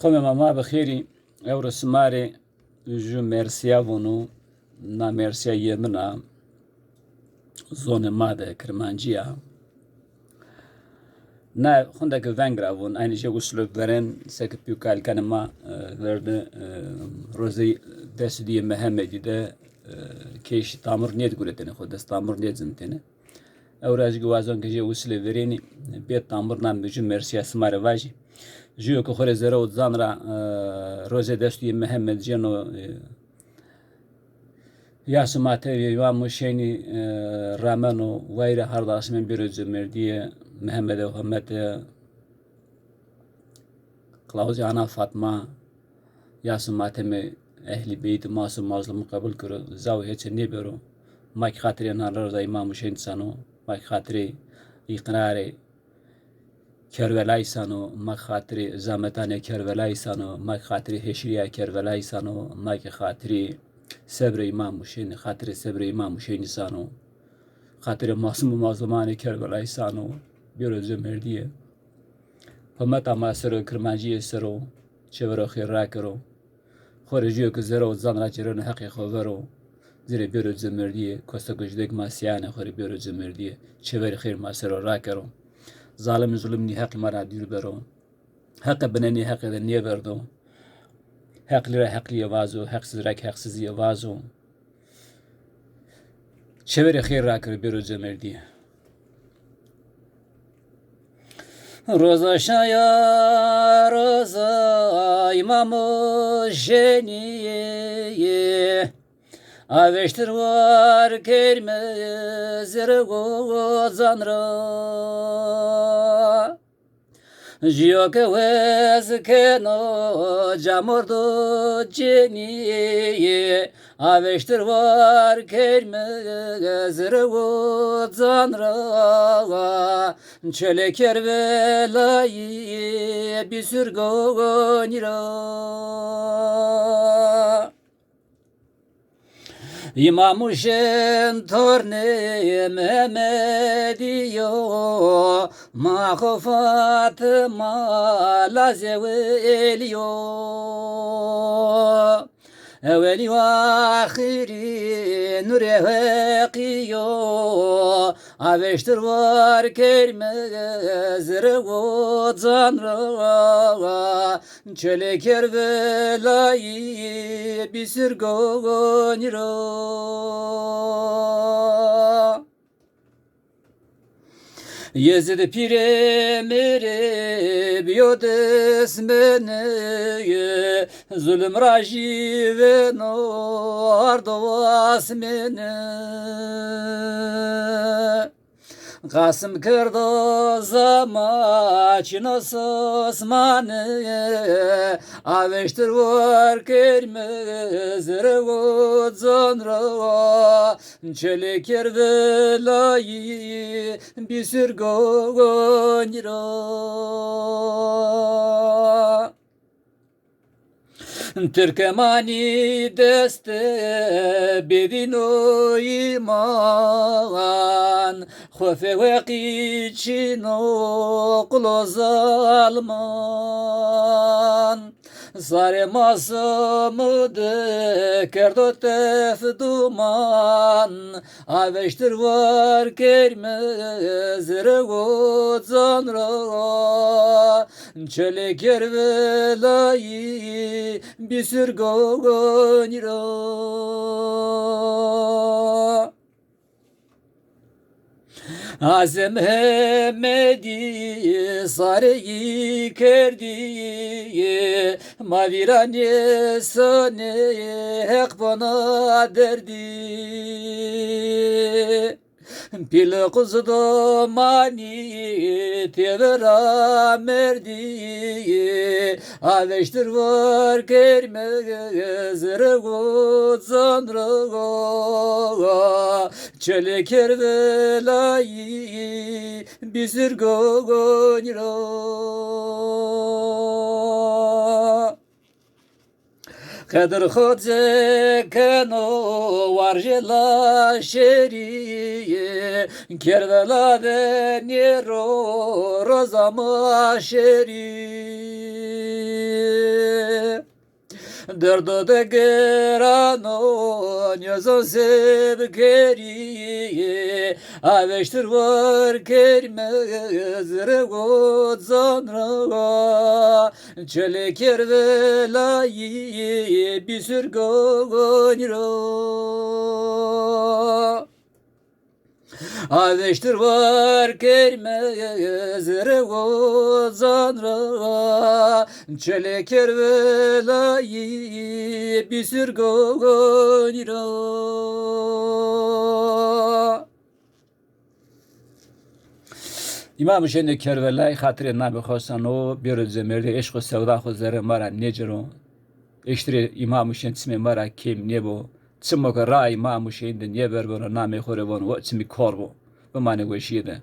خۆمە ماما بەخێری ئەو ڕسمارێ ژوو مێرسیا بوون و نامێرسیاییە منە زۆنە مادە کرمانجیە نا خۆندەکە vängra bûn aynı şey uslubların sekip yukarıkanıma verdi rozi desdiye Mehmedi'de keş tamir niyet guretene xo dest tamir niyet zintene evraz gvazon keje usle vereni bet tamir nam biju mersiya smare vaji jiyo ko xore zero zanra rozi desdiye Mehmed jeno yasmate ya muşeni ramano vayra hardasmen bir özmerdiye Mehmed Muhammed Kılavuz ana Fatma Yasın matemi ehli beyti masum mazlumu kabul kuru zav hiç ne bero mak khatri narar da İmam Hüseyin sanu mak khatri iqrari Kervelay sanu mak khatri zametane Kervelay sanu mak khatri heşriya Kervelay sanu mak khatri sabr İmam Hüseyin khatri sabr İmam Hüseyin sanu khatri masum mazlumane Kervelay sanu bir özmerdiye Pamata masero kirmanjiye sero çevre khira karo خارجی که زرا و زن را چرا نه حقی خبرو زیر بیرو زمردیه کاستا گجدک ماسیانه خاری بیرو زمردیه چهور خیر ماسر را کرو ظالم ظلم نی حق مرا دیر برو حق بننی حق دنیه بردو حق لرا حق لیه وازو حق سزرک حق سزیه وازو چهور خیر را کرو بیرو زمردیه Roza şaya roza imamı jeniye aveştir var kerme zirgo zanra jiyoke wezke no jamordo jeniye aveştir var kerme zirgo zanra çele kervelayı bir sürgonira İmam Hüseyin torne Mehmediyo Maho Fatıma lazeveliyo Evveli ve ahiri nure hekiyo Aveştir var kerme zirgo zanra Çele kervelayı bir sürgonira Yezid pire mere biyodes mene zulüm raji ve nardovas mene Kasım kırdı zamaçına sosmanı Aveştir var kermez revo zanra Çelik ervelayı bir sürgonira Türkmani deste bevino iman Khofe veqiçino qloz alman Sare masımıdı kerdo tef duman Aveştir var kermez revo zanra Çele kervelayı bir sürgonira Azem Mehmedi sareyi kerdi Mavirane sane hek bana derdi Pil kuzdu mani tevera merdi Aveştir var kermez rego zanra Çele kervelayı bir sürgonira Kadir khod zekeno varjela şeriye Kervela de nero rozama şeriye Derdo de gerano nyazo seb keri aveştir var kermez regot zanra çeleker velayı bir sürgonira aveştir var kermez regot zanra çeleker velayı bir sürgonira İmam Hüseyin Kervelay hatırı nabi khosan o bir zemerde eşq و sevda khuzları mara necro eştri İmam Hüseyin ismi mara kim ne bu çimok ray İmam Hüseyin de ne ber bana name khore bon o çimi korbo bu mane goşiyede